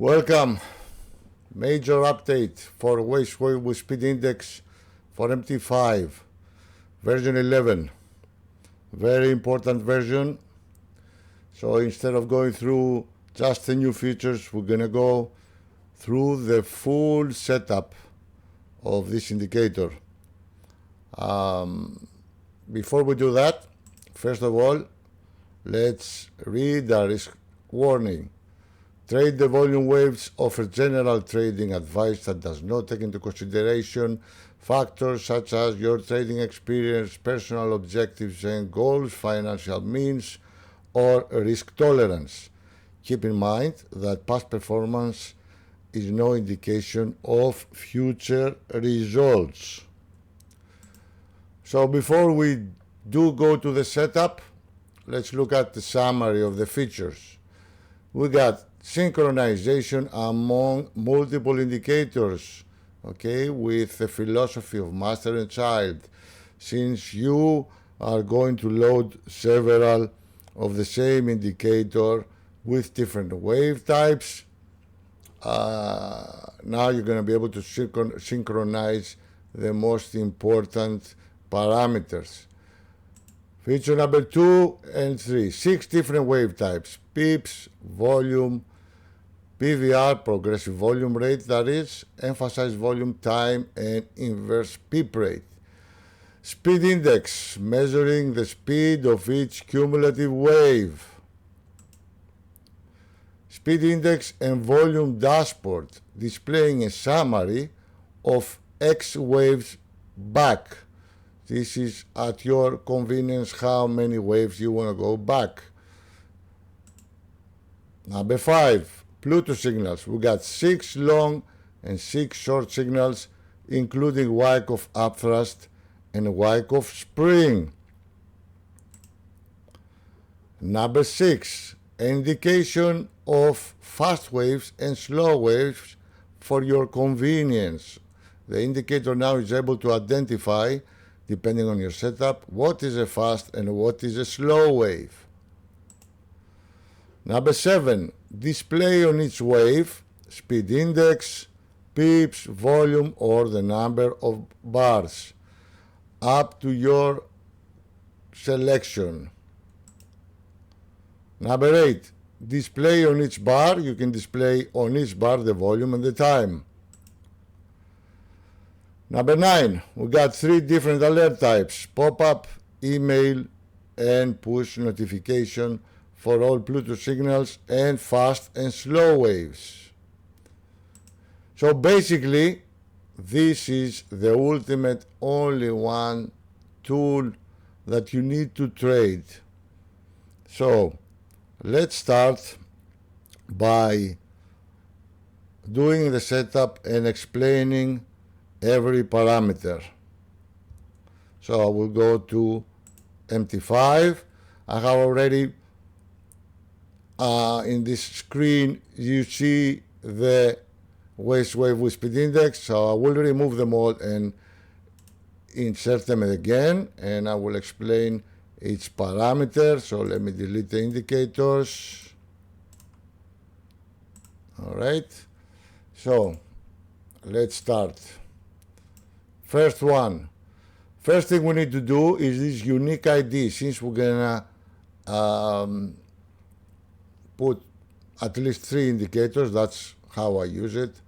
Welcome. Major update for Weis Wave with speed index for MT5 version 11. Very important version. So instead of going through just the new features, we're gonna go through the full setup of this indicator. Before we do that, first of all, let's read the risk warning. Trade the volume waves offers general trading advice that does not take into consideration factors such as your trading experience, personal objectives and goals, financial means, or risk tolerance. Keep in mind that past performance is no indication of future results. So before we do go to the setup, let's look at the summary of the features. We got synchronization among multiple indicators, okay, with the philosophy of master and child. Since you are going to load several of the same indicator with different wave types, now you're going to be able to synchronize the most important parameters. Feature number 2 and 3, 6 different wave types: pips, volume, PVR, progressive volume rate, that is, emphasize volume time, and inverse pip rate. Speed index, measuring the speed of each cumulative wave. Speed index and volume dashboard, displaying a summary of X waves back. This is at your convenience how many waves you want to go back. Number 5, Pluto signals. We got 6 long and 6 short signals, including Wyckoff upthrust and Wyckoff spring. Number 6, indication of fast waves and slow waves for your convenience. The indicator now is able to identify, depending on your setup, what is a fast and what is a slow wave. Number 7, display on each wave, speed index, pips, volume, or the number of bars, up to your selection. Number 8, display on each bar. You can display on each bar the volume and the time. Number 9, we got 3 different alert types: pop-up, email, and push notification for all Pluto signals, and fast and slow waves. So basically, this is the ultimate only one tool that you need to trade. So let's start by doing the setup and explaining every parameter. So I will go to MT5. I have already in this screen you see the Weis Wave with speed index, so I will remove them all and insert them again, and I will explain each parameter. So let me delete the indicators. All right, so let's start. First thing we need to do is this unique ID. Since we're gonna put at least 3 indicators, that's how I use it.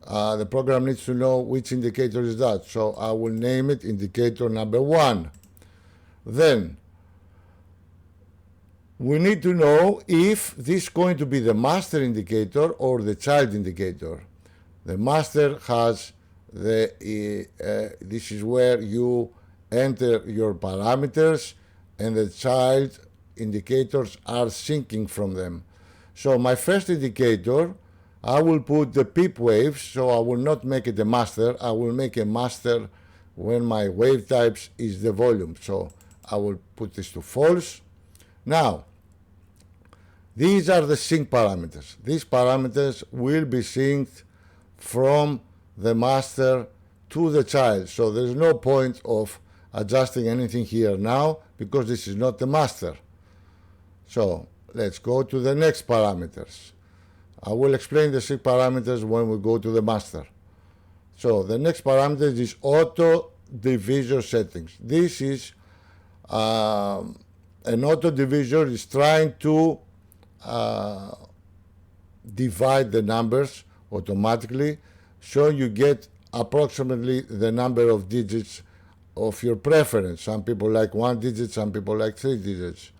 The program needs to know which indicator is that, so I will name it indicator number 1. Then we need to know if this is going to be the master indicator or the child indicator. The master has this is where you enter your parameters, and the child indicators are syncing from them. So my first indicator, I will put the pip waves, so I will not make it a master. I will make a master when my wave types is the volume. So I will put this to false. Now, these are the sync parameters. These parameters will be synced from the master to the child. So there's no point of adjusting anything here now because this is not the master. So let's go to the next parameters. I will explain the 6 parameters when we go to the master. So the next parameter is auto divisor settings. This is an auto divisor is trying to divide the numbers automatically, so you get approximately the number of digits of your preference. Some people like 1 digit, some people like 3 digits.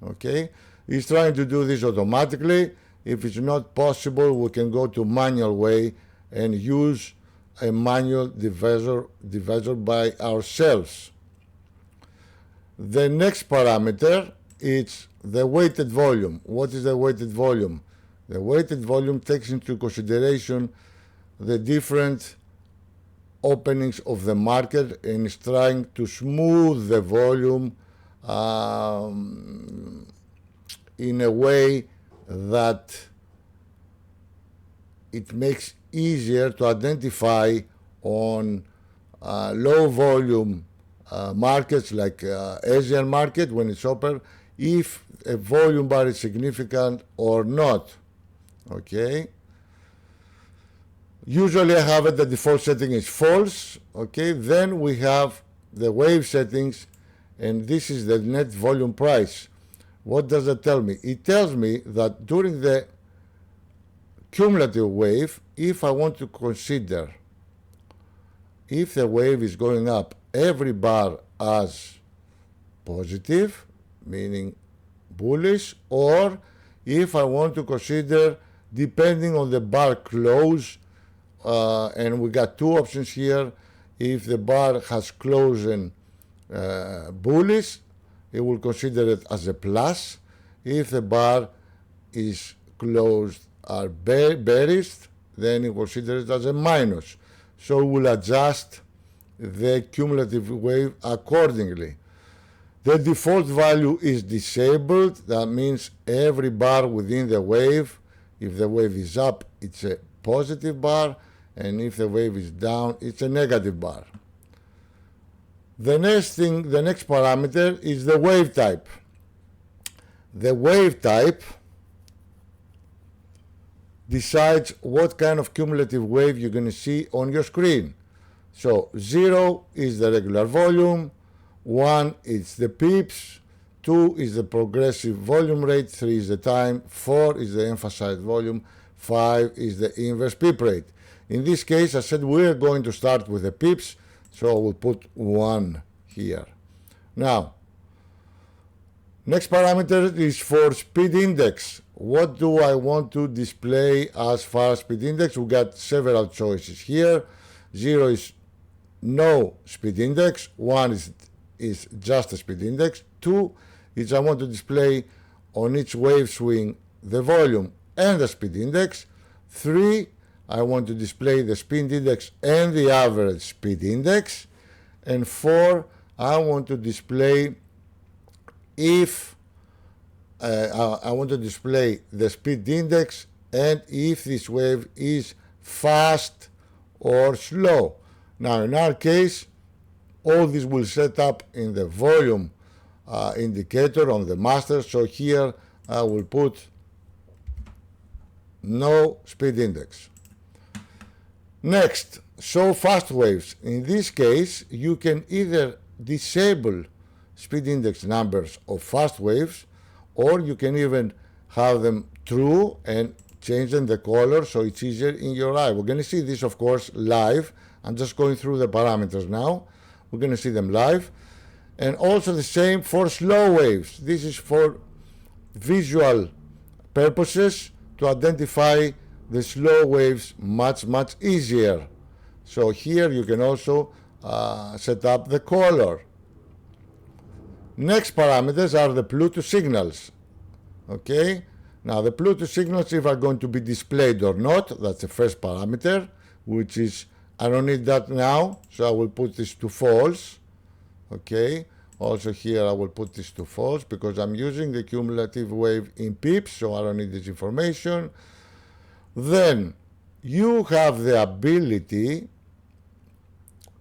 Okay, it's trying to do this automatically. If it's not possible, we can go to manual way and use a manual divisor by ourselves. The next parameter is the weighted volume. What is the weighted volume? The weighted volume takes into consideration the different openings of the market and is trying to smooth the volume in a way that it makes easier to identify on low volume markets like Asian market when it's open, if a volume bar is significant or not. Okay, usually I have it, the default setting is false. Okay, then we have the wave settings, and this is the net volume price. What does it tell me? It tells me that during the cumulative wave, if I want to consider if the wave is going up every bar as positive, meaning bullish, or if I want to consider depending on the bar close, and we got 2 options here. If the bar has closed bullish, it will consider it as a plus. If the bar is closed are bearish, then it considers it as a minus. So we'll adjust the cumulative wave accordingly. The default value is disabled. That means every bar within the wave, if the wave is up, it's a positive bar, and if the wave is down, it's a negative bar. The next parameter is the wave type. The wave type decides what kind of cumulative wave you're going to see on your screen. So 0 is the regular volume, 1 is the pips, 2 is the progressive volume rate, 3 is the time, 4 is the emphasized volume, 5 is the inverse pip rate. In this case, I said we're going to start with the pips, so we'll put 1 here. Now, next parameter is for speed index. What do I want to display as far as speed index? We got several choices here. 0 is no speed index. 1 is just a speed index. 2 is I want to display on each wave swing the volume and the speed index. 3, I want to display the speed index and the average speed index. And 4, I want to display I want to display the speed index and if this wave is fast or slow. Now in our case, all this will set up in the volume indicator on the master. So here I will put no speed index. Next, show fast waves. In this case, you can either disable speed index numbers of fast waves, or you can even have them true and change them the color so it's easier in your eye. We're going to see this, of course, live. I'm just going through the parameters now. We're going to see them live. And also the same for slow waves. This is for visual purposes to identify the slow waves much easier. So here you can also set up the color. Next parameters are the Bluetooth signals. Okay, now the Bluetooth signals, if are going to be displayed or not, that's the first parameter, which is, I don't need that now, so I will put this to false. Okay, also here I will put this to false because I'm using the cumulative wave in pips, so I don't need this information. Then you have the ability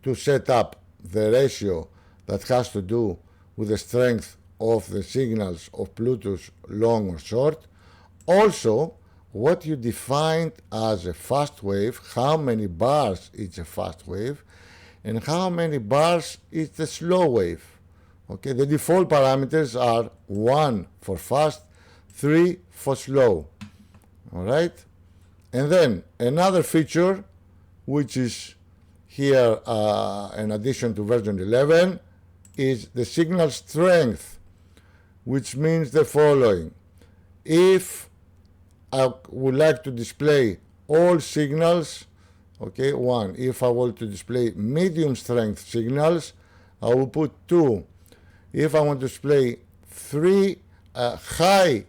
to set up the ratio that has to do with the strength of the signals of Bluetooth long or short. Also, what you defined as a fast wave, how many bars is a fast wave, and how many bars is the slow wave. Okay, the default parameters are 1 for fast, 3 for slow. All right, and then another feature, which is here in addition to version 11, is the signal strength, which means the following. If I would like to display all signals, okay, 1. If I want to display medium strength signals, I will put 2. If I want to display 3 high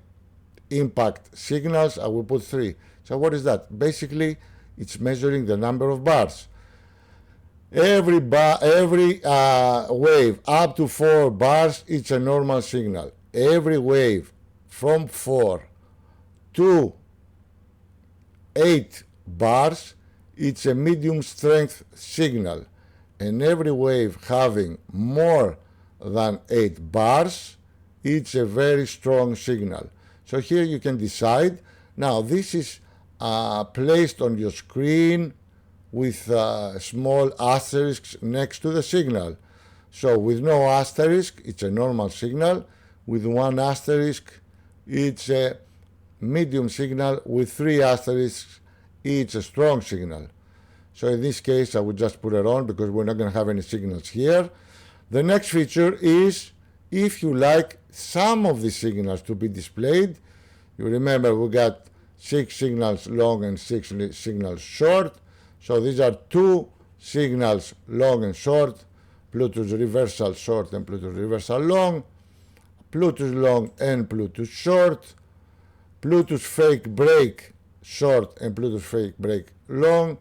impact signals, I will put 3. So what is that? Basically, it's measuring the number of bars. Every wave up to 4 bars, it's a normal signal. Every wave from 4 to 8 bars, it's a medium strength signal. And every wave having more than 8 bars, it's a very strong signal. So here you can decide. Now this is placed on your screen with small asterisks next to the signal. So with no asterisk, it's a normal signal. With 1 asterisk, it's a medium signal. With 3 asterisks, it's a strong signal. So in this case, I would just put it on because we're not going to have any signals here. The next feature is if you like some of the signals to be displayed. You remember we got 6 signals long and 6 signals short. So these are 2 signals long and short, Bluetooth reversal short and Bluetooth reversal long, Bluetooth long and Bluetooth short, Bluetooth fake break short and Bluetooth fake break long,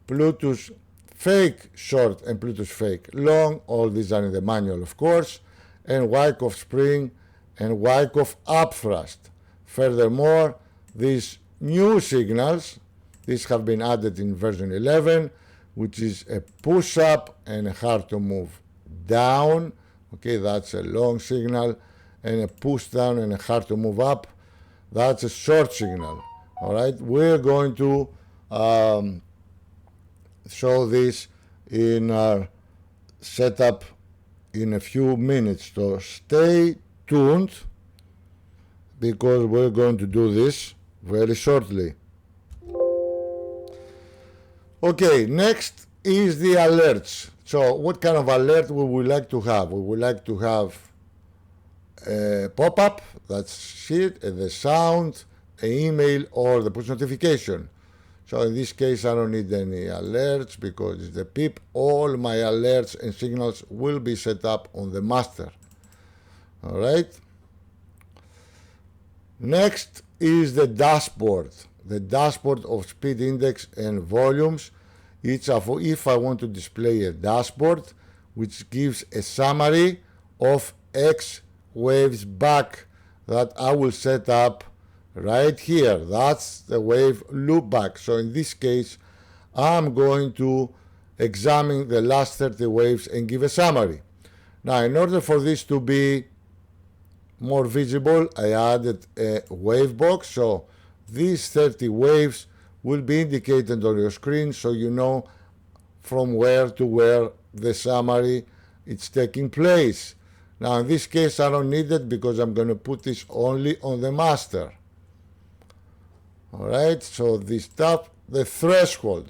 Bluetooth fake short and Bluetooth fake long, all these are in the manual of course, and Wyckoff spring and Wyckoff upthrust. Furthermore, these new signals, these have been added in version 11, which is a push up and a hard to move down. Okay, that's a long signal, and a push down and a hard to move up, that's a short signal. All right, we're going to show this in our setup in a few minutes. So stay tuned because we're going to do this very shortly. Okay, next is the alerts. So what kind of alert would we like to have? We would like to have a pop-up, that's it, the sound, an email, or the push notification. So in this case, I don't need any alerts because it's the PIP. All my alerts and signals will be set up on the master. All right. Next is the dashboard. The dashboard of speed index and volumes. It's if I want to display a dashboard which gives a summary of X waves back that I will set up right here. That's the wave loopback. So in this case, I'm going to examine the last 30 waves and give a summary. Now, in order for this to be more visible, I added a wave box. So these 30 waves will be indicated on your screen so you know from where to where the summary is taking place. Now in this case I don't need it because I'm going to put this only on the master. Alright, so this stuff, the threshold.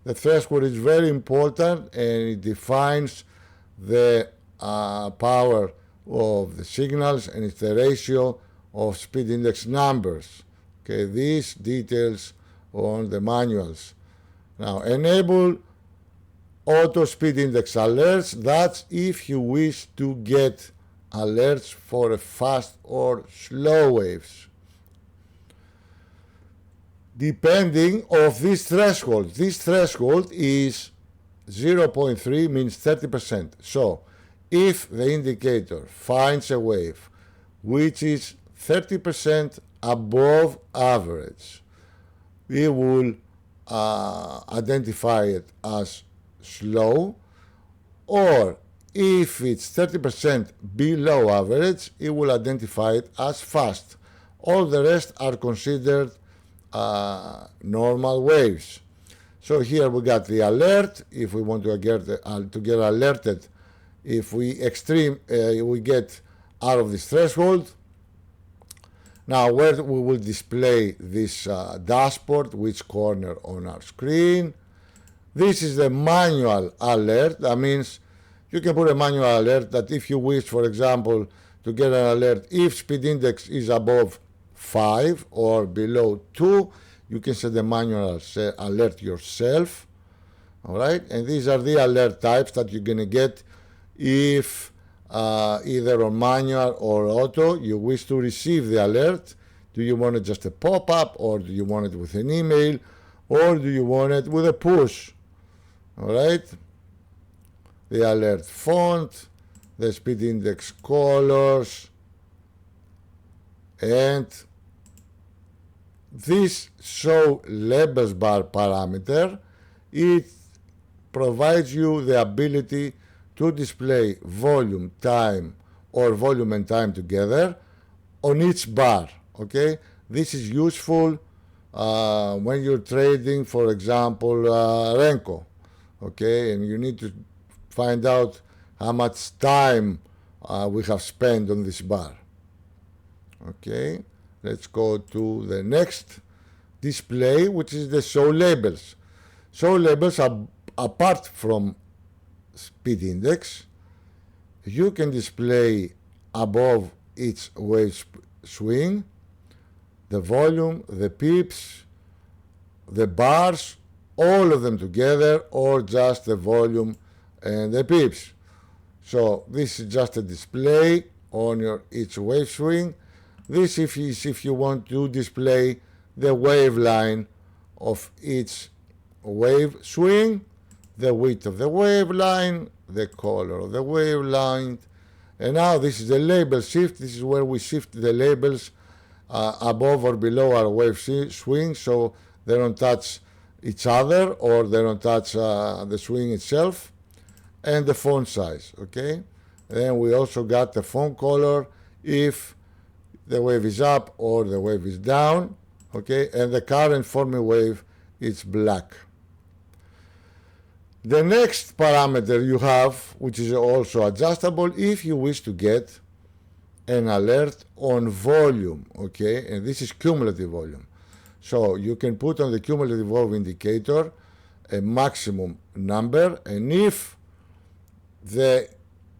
The threshold is very important and it defines the power of the signals and it's the ratio of speed index numbers. Okay, these details on the manuals. Now, enable auto speed index alerts. That's if you wish to get alerts for a fast or slow waves. Depending of this threshold. This threshold is 0.3 means 30%. So, if the indicator finds a wave which is 30% above average, we will identify it as slow, or if it's 30% below average, it will identify it as fast. All the rest are considered normal waves. So here we got the alert. If we want to get alerted, if we get out of this threshold. Now where we will display this dashboard, which corner on our screen. This is the manual alert. That means you can put a manual alert that if you wish, for example, to get an alert if speed index is above 5 or below 2, you can set the manual alert yourself. All right, and these are the alert types that you're going to get if either on manual or auto you wish to receive the alert. Do you want it just a pop-up, or do you want it with an email, or do you want it with a push? All right, the alert font, the speed index colors, and this show labels bar parameter. It provides you the ability to display volume, time, or volume and time together on each bar. Okay, this is useful when you're trading, for example, Renko. Okay, and you need to find out how much time we have spent on this bar. Okay, let's go to the next display, which is the show labels. Show labels are apart from speed index. You can display above each wave swing the volume, the pips, the bars, all of them together, or just the volume and the pips. So this is just a display on your each wave swing. This is if you want to display the wave line of each wave swing, the width of the wave line, the color of the wave line. And now this is the label shift. This is where we shift the labels above or below our wave swing, so they don't touch each other or they don't touch the swing itself. And the font size. Okay, then we also got the font color if the wave is up or the wave is down. Okay, and the current forming wave is black. The next parameter you have, which is also adjustable if you wish to get an alert on volume. Okay, and this is cumulative volume. So you can put on the cumulative volume indicator a maximum number, and if the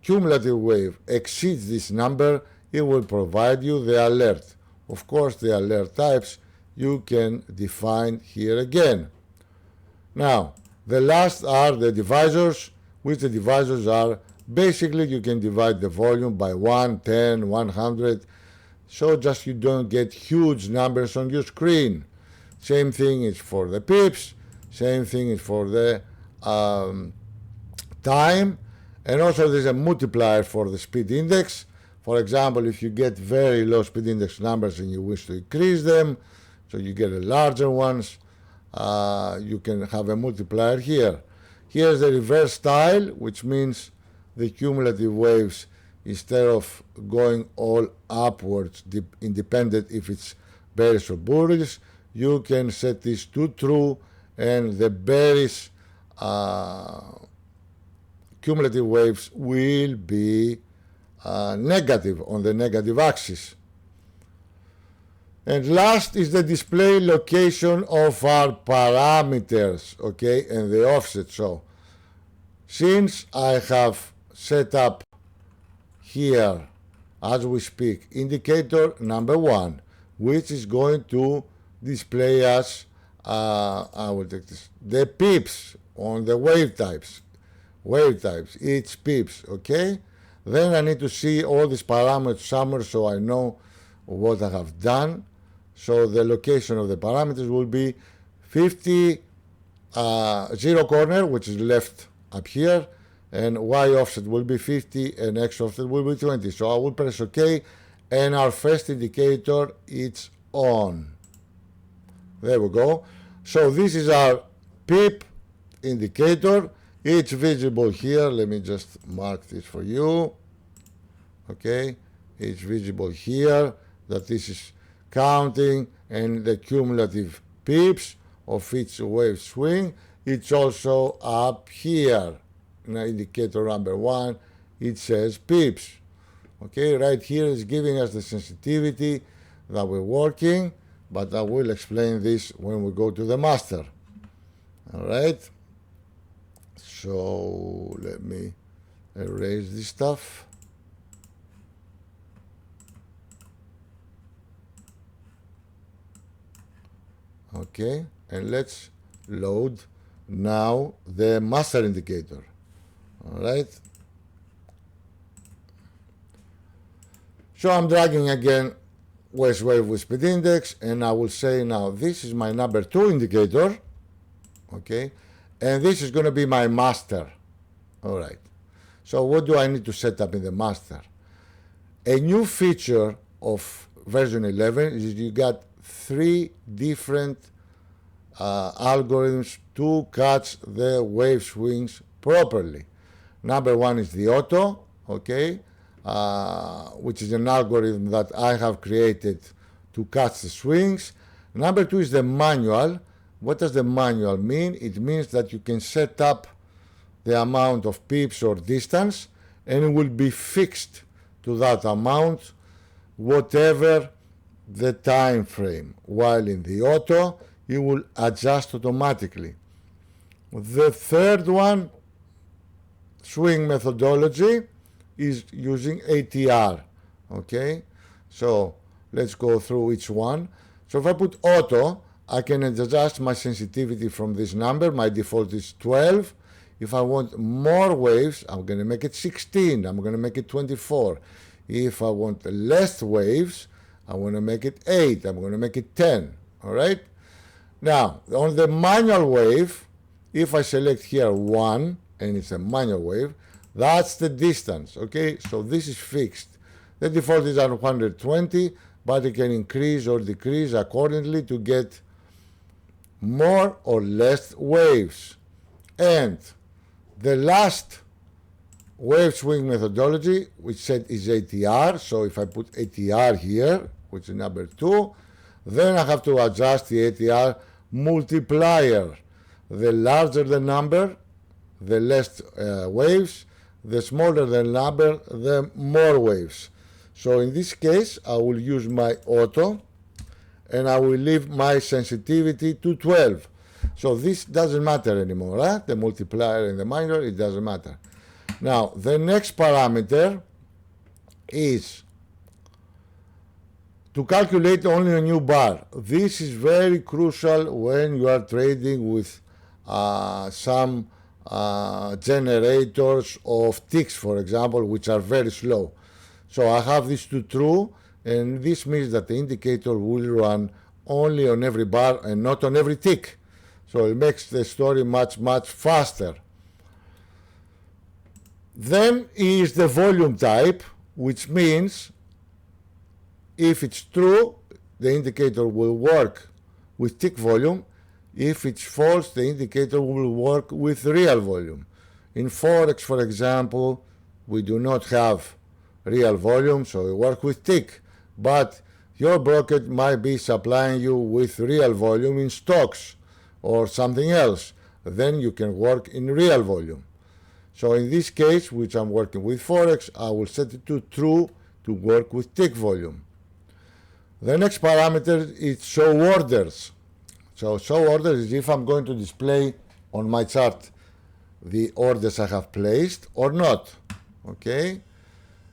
cumulative wave exceeds this number, it will provide you the alert. Of course, the alert types you can define here again. Now, the last are the divisors, which the divisors are basically you can divide the volume by 1, 10, 100, so just you don't get huge numbers on your screen. Same thing is for the pips, same thing is for the time, and also there's a multiplier for the speed index. For example, if you get very low speed index numbers and you wish to increase them, so you get a larger ones, you can have a multiplier here. Here's the reverse style, which means the cumulative waves, instead of going all upwards, independent if it's bearish or bullish, you can set this to true, and the bearish cumulative waves will be negative on the negative axis. And last is the display location of our parameters, okay, and the offset. So since I have set up here as we speak indicator number 1, which is going to display us I will take this, the pips on the wave types, each pips, okay. Then I need to see all these parameters somewhere so I know what I have done. So the location of the parameters will be 50 0 corner, which is left up here, and Y offset will be 50 and X offset will be 20. So I will press OK, and our first indicator is on. There we go. So this is our pip indicator. It's visible here. Let me just mark this for you. Okay, it's visible here that this is counting and the cumulative pips of each wave swing. It's also up here. Now, indicator number 1, it says pips. Okay, right here is giving us the sensitivity that we're working, but I will explain this when we go to the master. All right, so let me erase this stuff. Okay, and let's load now the master indicator. All right, so I'm dragging again Weis Wave with speed index, and I will say now this is my number 2 indicator, okay, and this is going to be my master. All right, so what do I need to set up in the master? A new feature of version 11 is you got 3 different algorithms to catch the wave swings properly. Number 1 is the auto, okay, which is an algorithm that I have created to catch the swings. Number 2 is the manual. What does the manual mean? It means that you can set up the amount of pips or distance, and it will be fixed to that amount, whatever the time frame, while in the auto it will adjust automatically. The third one, swing methodology, is using ATR. Okay, so let's go through each one. So if I put auto, I can adjust my sensitivity from this number. My default is 12. If I want more waves, I'm going to make it 16. I'm going to make it 24. If I want less waves, I want to make it 8. I'm going to make it 10. All right. Now, on the manual wave, if I select here 1, and it's a manual wave, that's the distance. Okay, so this is fixed. The default is at 120, but it can increase or decrease accordingly to get more or less waves. And the last wave swing methodology, which said is ATR, so if I put ATR here, which is number 2, then I have to adjust the ATR multiplier. The larger the number, the less waves. The smaller the number, the more waves. So in this case, I will use my auto, and I will leave my sensitivity to 12. So this doesn't matter anymore, right? The multiplier and the minor, it doesn't matter. Now, the next parameter is to calculate only a new bar. This is very crucial when you are trading with some generators of ticks, for example, which are very slow. So I have this to true, and this means that the indicator will run only on every bar and not on every tick. So it makes the story much faster. Then is the volume type, which means if it's true, the indicator will work with tick volume. If it's false, the indicator will work with real volume. In Forex, for example, we do not have real volume, so we work with tick. But your broker might be supplying you with real volume in stocks or something else. Then you can work in real volume. So in this case, which I'm working with Forex, I will set it to true to work with tick volume. The next parameter is show orders. So show orders is if I'm going to display on my chart the orders I have placed or not. Okay.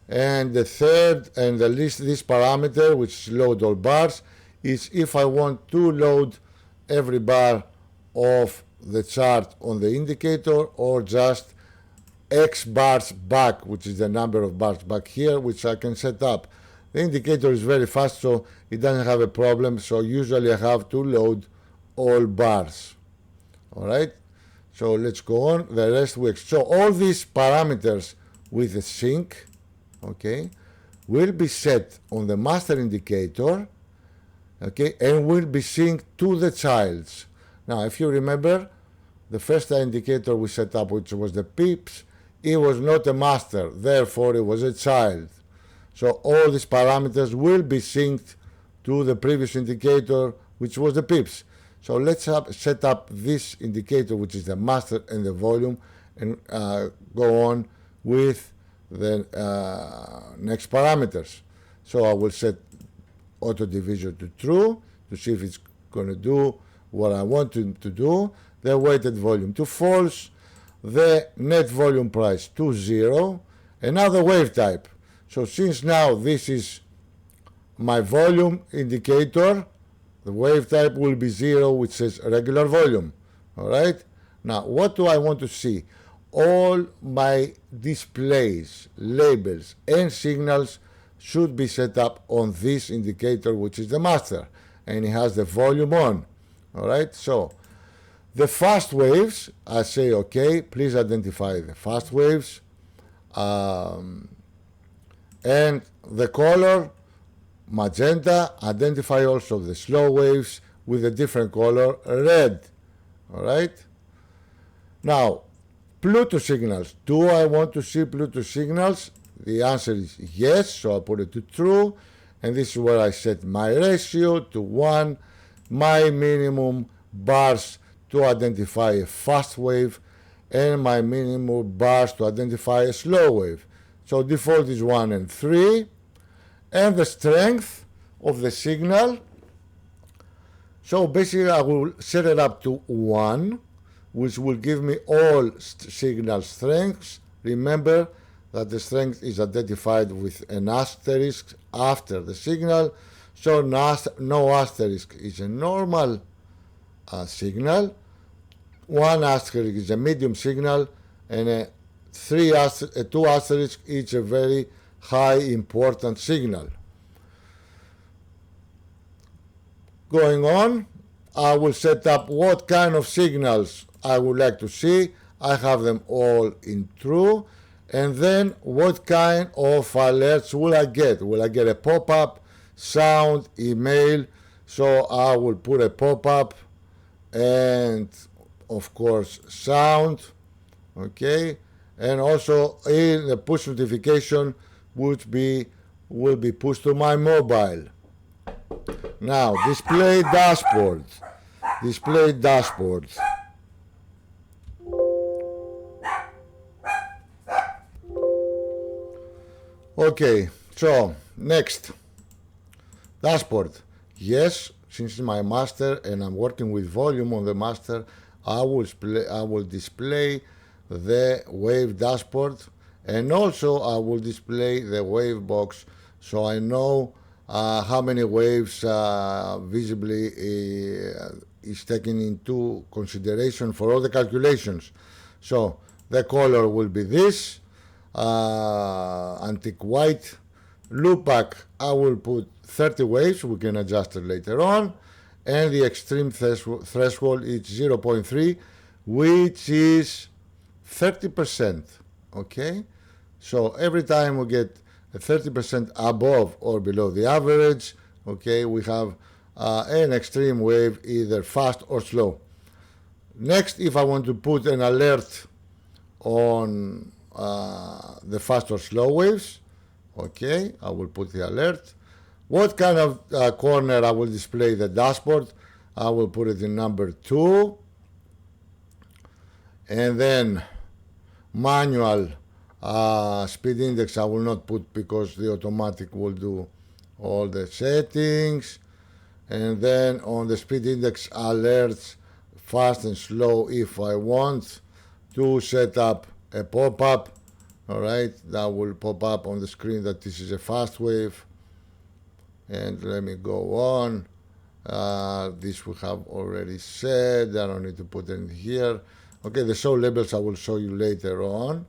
And the third and the least this parameter, which is load all bars, is if I want to load every bar of the chart on the indicator or just X bars back, which is the number of bars back here, which I can set up. The indicator is very fast, so it doesn't have a problem. So usually I have to load all bars. All right. So let's go on. The rest we so all these parameters with the sync, okay, will be set on the master indicator, okay, and will be synced to the childs. Now, if you remember, the first indicator we set up, which was the pips, it was not a master, therefore it was a child. So all these parameters will be synced to the previous indicator, which was the pips. So let's set up this indicator, which is the master and the volume, and go on with the next parameters. So I will set auto division to true to see if it's going to do what I want to do, the weighted volume to false, the net volume price to 0, another wave type. So since now this is my volume indicator, the wave type will be 0, which says regular volume. All right. Now, what do I want to see? All my displays, labels, and signals should be set up on this indicator, which is the master, and it has the volume on. All right. So the fast waves, I say, okay, please identify the fast waves, and the color magenta, identify also the slow waves with a different color, red. All right. Now, Pluto signals. Do I want to see Pluto signals? The answer is yes, so I put it to true, and this is where I set my ratio to 1, my minimum bars to identify a fast wave, and my minimum bars to identify a slow wave. So default is 1 and 3. And the strength of the signal, so basically I will set it up to 1, which will give me all signal strengths. Remember that the strength is identified with an asterisk after the signal, so no asterisk is a normal signal, 1 asterisk is a medium signal, and 2 asterisks is a very high important signal. Going on, I will set up what kind of signals I would like to see. I have them all in true. And then what kind of alerts will I get? Will I get a pop-up, sound, email? So I will put a pop-up and of course sound, okay? And also in the push notification will be pushed to my mobile. Now, display dashboard. Display dashboard. Okay, so next, dashboard. Yes, since it's my master and I'm working with volume on the master, I will display the wave dashboard, and also I will display the wave box, so I know how many waves visibly is taken into consideration for all the calculations. So the color will be this, antique white. Loopback, I will put 30 waves, we can adjust it later on, and the extreme threshold is 0.3, which is 30%, okay? So every time we get 30% above or below the average, okay, we have an extreme wave, either fast or slow. Next, if I want to put an alert on the fast or slow waves, okay, I will put the alert. What kind of corner I will display the dashboard? I will put it in number 2, and then manual speed index I will not put because the automatic will do all the settings. And then on the speed index alerts, fast and slow, if I want to set up a pop-up, all right, that will pop up on the screen that this is a fast wave. And let me go on. This we have already said, I don't need to put it in here. Okay, the show labels I will show you later on.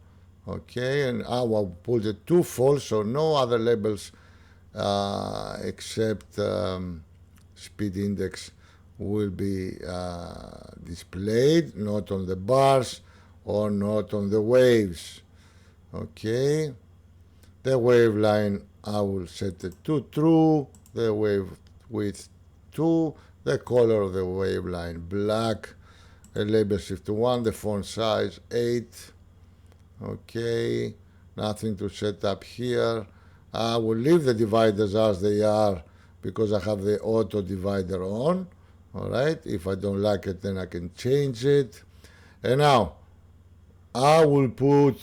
Okay, and I will put it to false, so no other labels except speed index will be displayed, not on the bars or not on the waves. Okay, the wave line I will set it to true, the wave width 2, the color of the wave line black, the label shift to 1, the font size 8. Okay, nothing to set up here. I will leave the dividers as they are because I have the auto divider on. Alright, if I don't like it, then I can change it. And now I will put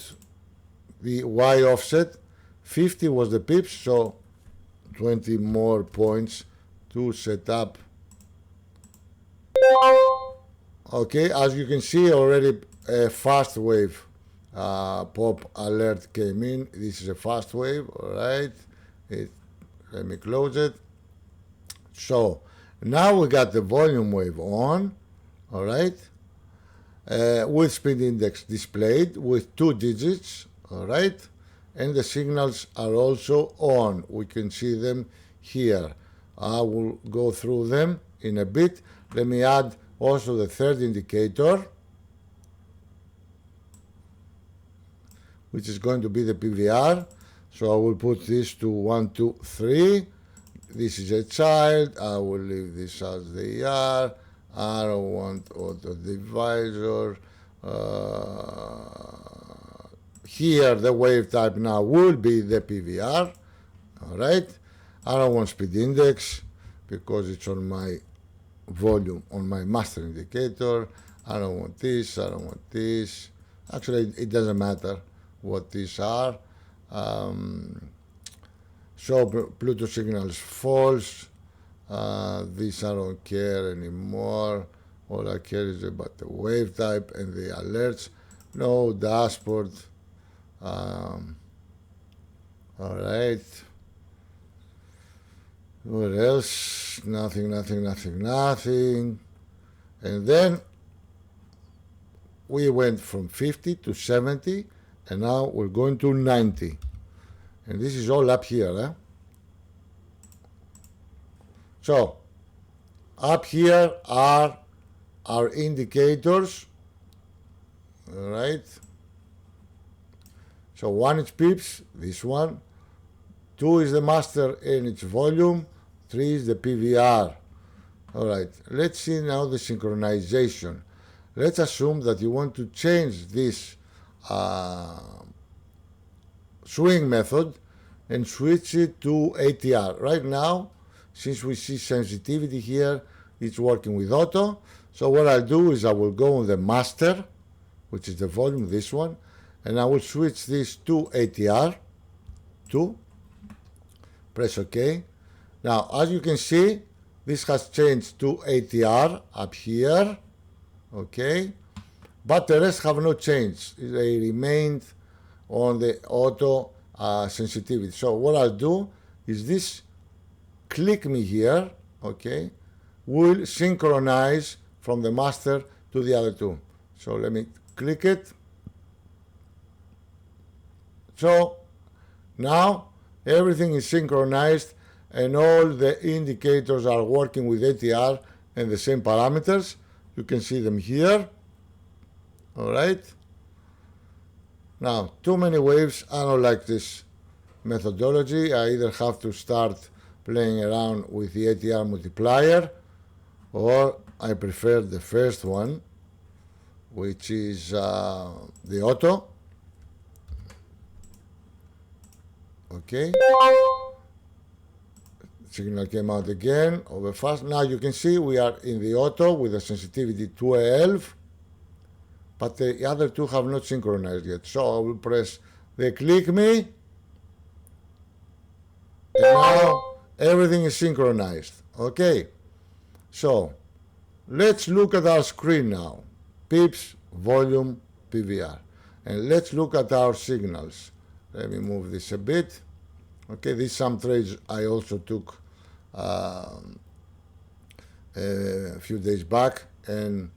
the Y offset. 50 was the pips, so 20 more points to set up. Okay, as you can see already, a fast wave pop alert came in. This is a fast wave. All right, let me close it. So now we got the volume wave on. All right, with speed index displayed with 2 digits. All right, and the signals are also on. We can see them here. I will go through them in a bit. Let me add also the third indicator, which is going to be the PVR. So I will put this to 1, 2, 3. This is a child. I will leave this as they are. I don't want auto divisor. Here the wave type now will be the PVR. All right. I don't want speed index because it's on my volume, on my master indicator. I don't want this. I don't want this. Actually, it doesn't matter what these are. Show Bluetooth signals false. This I don't care anymore. All I care is about the wave type and the alerts. No dashboard. All right. What else? Nothing, nothing, nothing, nothing. And then we went from 50 to 70, and now we're going to 90. And this is all up here. Eh? So, up here are our indicators. All right. So 1 is pips, this one. 2 is the master and its volume. 3 is the PVR. All right, let's see now the synchronization. Let's assume that you want to change this swing method and switch it to ATR. Right now, since we see sensitivity here, it's working with auto. So what I'll do is I will go on the master, which is the volume, this one, and I will switch this to ATR, 2. Press OK. Now, as you can see, this has changed to ATR up here, okay? But the rest have not changed. They remained on the auto sensitivity. So what I'll do is this click me here, okay, will synchronize from the master to the other two. So let me click it. So now everything is synchronized and all the indicators are working with ATR and the same parameters. You can see them here. All right. Now, too many waves. I don't like this methodology. I either have to start playing around with the ATR multiplier, or I prefer the first one, which is the auto. Okay. Signal came out again over fast. Now you can see we are in the auto with a sensitivity 12, but the other two have not synchronized yet. So I will press the click me, and now everything is synchronized. Okay, so let's look at our screen now. Pips, volume, PVR. And let's look at our signals. Let me move this a bit. Okay, these some trades I also took a few days back, and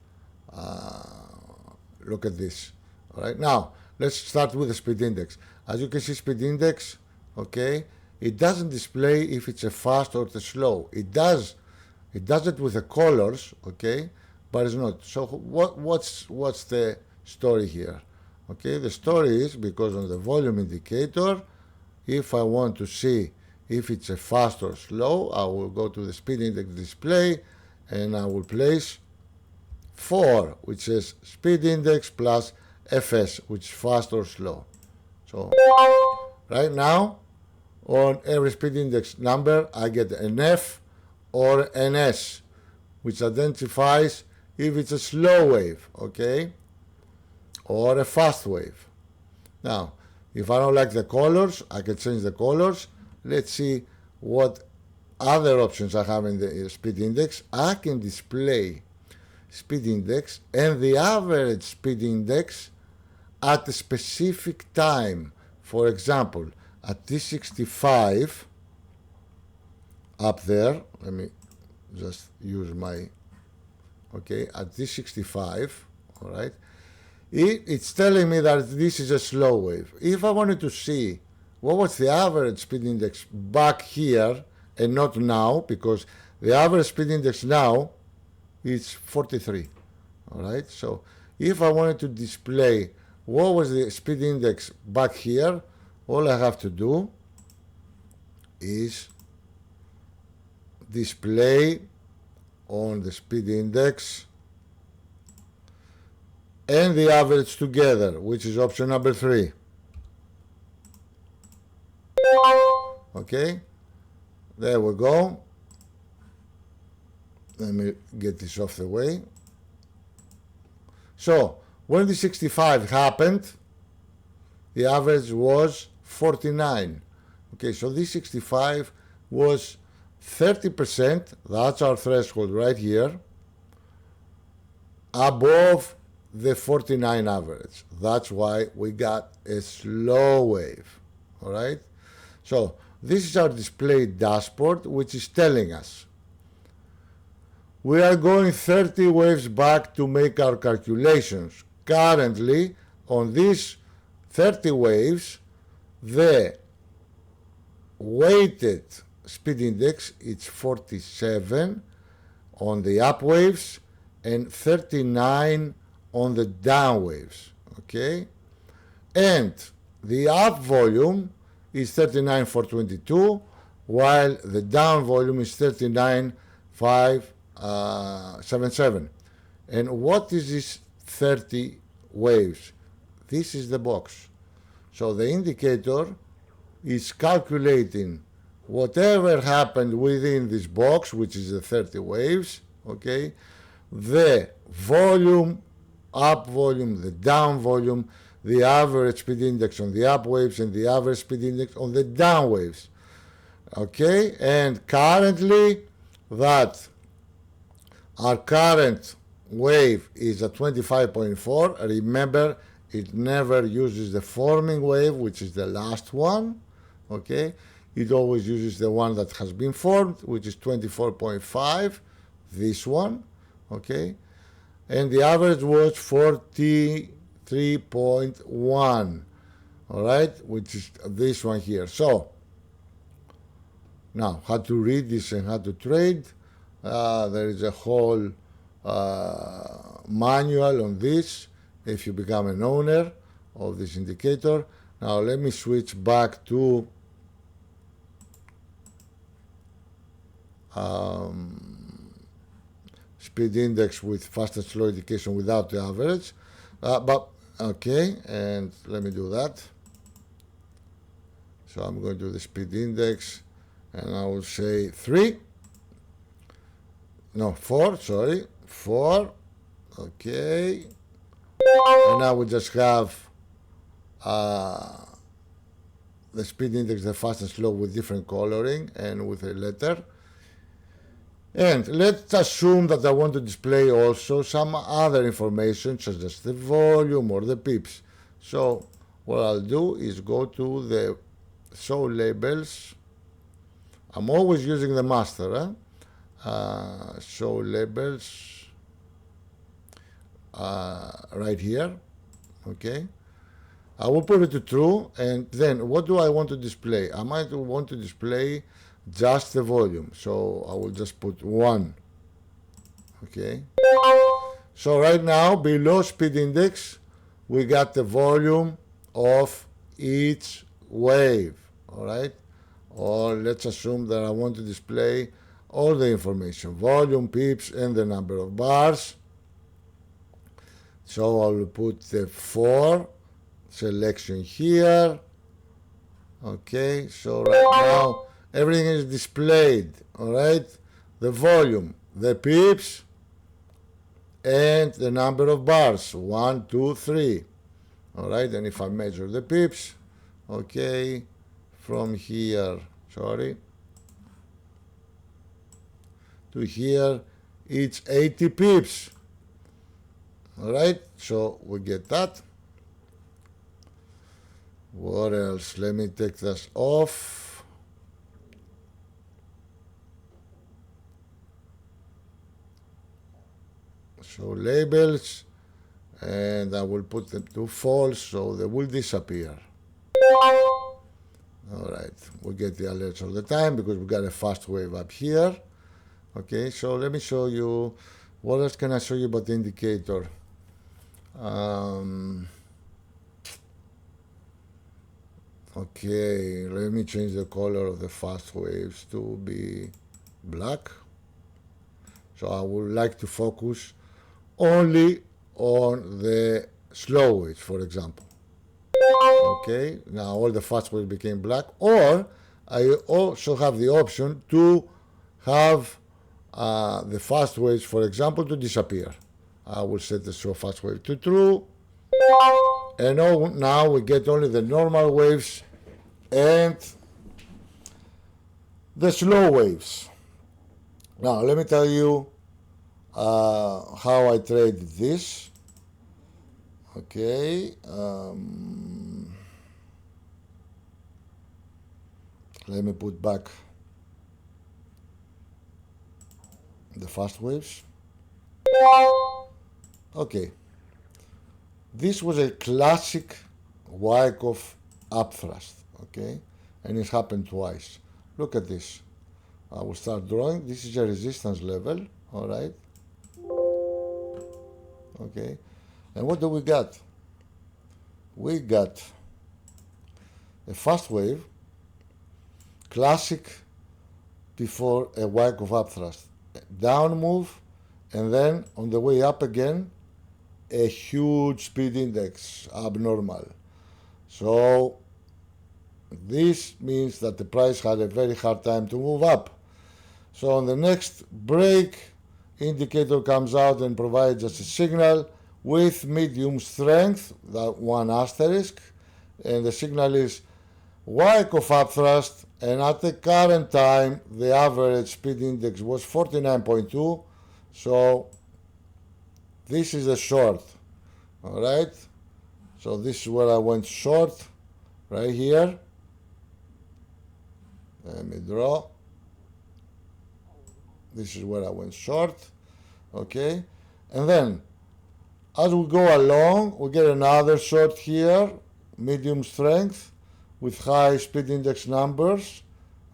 look at this. All right, now let's start with the speed index. As you can see, speed index, okay, it doesn't display if it's a fast or it's a slow. It does it with the colors, okay, but it's not. So what's the story here? Okay, the story is because on the volume indicator, if I want to see if it's a fast or slow, I will go to the speed index display and I will place 4, which says speed index plus FS, which is fast or slow. So right now, on every speed index number, I get an F, or an S, which identifies if it's a slow wave, okay, or a fast wave. Now, if I don't like the colors, I can change the colors. Let's see what other options I have in the speed index. I can display speed index and the average speed index at a specific time. For example, at T65, up there, let me just use my, okay, at T65, all right, it's telling me that this is a slow wave. If I wanted to see what was the average speed index back here and not now, because the average speed index now is 43, all right? So if I wanted to display what was the speed index back here, all I have to do is display on the speed index and the average together, which is option number 3. Okay, there we go. Let me get this off the way. So when the 65 happened, the average was 49. Okay, so this 65 was 30%, that's our threshold right here, above the 49 average. That's why we got a slow wave, all right? So this is our display dashboard, which is telling us we are going 30 waves back to make our calculations. Currently, on these 30 waves, the weighted speed index is 47 on the up waves and 39 on the down waves, okay? And the up volume is 39,422, while the down volume is 39,577. And what is this 30 waves? This is the box. So the indicator is calculating whatever happened within this box, which is the 30 waves, okay? The volume, up volume, the down volume, the average speed index on the up waves and the average speed index on the down waves, okay? And currently that our current wave is at 25.4. Remember, it never uses the forming wave, which is the last one, okay? It always uses the one that has been formed, which is 24.5, this one, okay? And the average was 43.1, all right, which is this one here. So now how to read this and how to trade. There is a whole manual on this if you become an owner of this indicator. Now let me switch back to speed index with fast and slow indication without the average, but okay, and let me do that. So I'm going to do the speed index and I will say 4, sorry, 4, okay, and now we just have the speed index, the fast and slow with different coloring and with a letter. And let's assume that I want to display also some other information such as the volume or the pips. So what I'll do is go to the show labels. I'm always using the master, show labels right here, okay? I will put it to true, and then what do I want to display? I might want to display just the volume, so I will just put 1, okay? So right now below speed index we got the volume of each wave, all right? Or let's assume that I want to display all the information, volume, pips, and the number of bars. So I will put the 4 selection here, okay? So right now everything is displayed, all right? the volume, the pips, and the number of bars, 1, 2, 3. All right, and if I measure the pips, okay, from here, sorry, to here, it's 80 pips. All right, so we get that. What else? Let me take this off. So labels, and I will put them to false, so they will disappear. All right, we get the alerts all the time because we got a fast wave up here. Okay, so let me show you, what else can I show you about the indicator? Okay, let me change the color of the fast waves to be black. So I would like to focus only on the slow waves, for example. Okay, now all the fast waves became black, or I also have the option to have the fast waves, for example, to disappear. I will set the show fast wave to true, and now we get only the normal waves and the slow waves. Now let me tell you how I traded this. Okay, let me put back the fast waves. Okay, this was a classic Wyckoff upthrust, okay, and it happened twice. Look at this. I will start drawing. This is a resistance level, all right, okay, and what do we got? We got a fast wave, classic before a Wyckoff upthrust, down move, and then on the way up again, a huge speed index, abnormal. So this means that the price had a very hard time to move up. So on the next break, indicator comes out and provides us a signal with medium strength, that one asterisk, and the signal is Wyckoff upthrust, and at the current time the average speed index was 49.2, so this is a short. All right, so this is where I went short, right here. Let me draw. This is where I went short, okay, and then as we go along, we get another short here, medium strength, with high speed index numbers,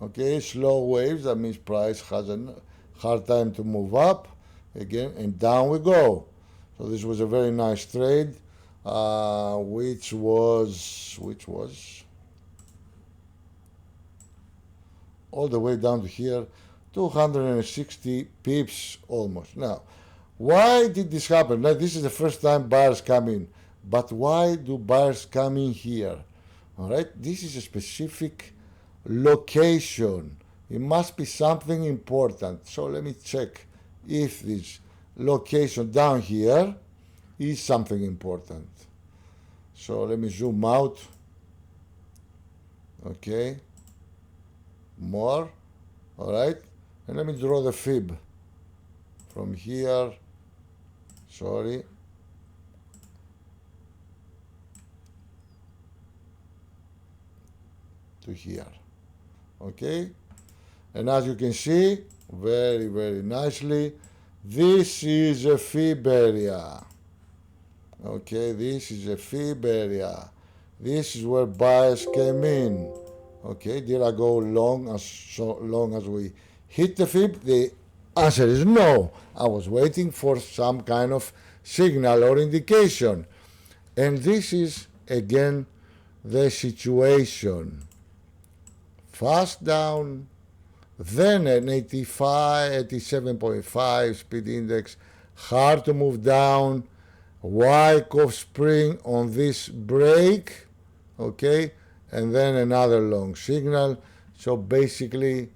okay, slow waves, that means price has a hard time to move up, again, and down we go. So this was a very nice trade, which was all the way down to here, 260 pips almost. Now, why did this happen? Now, this is the first time buyers come in, but why do buyers come in here? All right, this is a specific location. It must be something important. So let me check if this location down here is something important. So let me zoom out. Okay, more. All right, and let me draw the fib from here. Sorry. To here. Okay, and as you can see very, very nicely, this is a fib area. Okay, this is a fib area. This is where buyers came in. Okay, did I go long as we hit the fib? The answer is no. I was waiting for some kind of signal or indication. And this is again the situation. Fast down, then an 87.5 speed index, hard to move down, Wyckoff spring on this break, okay, and then another long signal. So basically,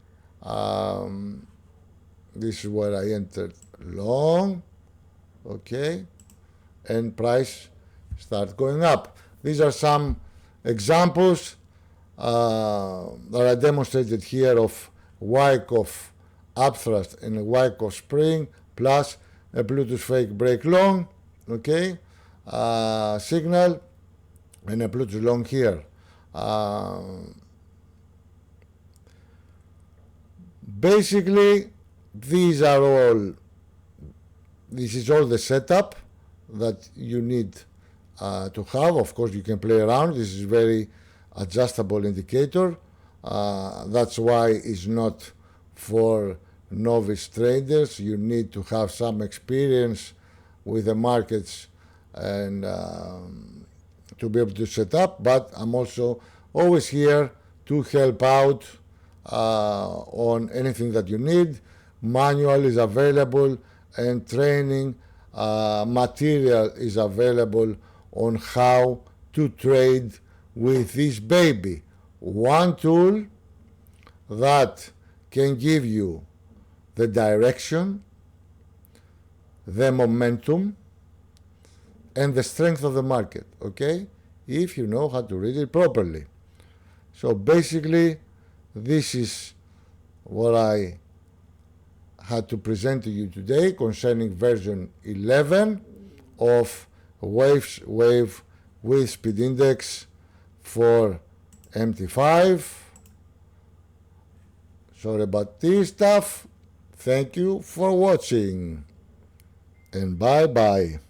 This is where I entered long, okay, and price start going up. These are some examples that I demonstrated here of Wyckoff upthrust and a Wyckoff spring plus a Bluetooth fake break long, okay, signal and a Bluetooth long here. Basically, this is all the setup that you need to have. Of course, you can play around. This is very adjustable indicator. That's why it's not for novice traders. You need to have some experience with the markets and to be able to set up. But I'm also always here to help out on anything that you need. Manual is available and training material is available on how to trade with this baby. One tool that can give you the direction, the momentum, and the strength of the market, okay? If you know how to read it properly. So basically, this is what I had to present to you today concerning version 11 of Weis Wave with speed index for MT5. Sorry about this stuff. Thank you for watching and bye bye.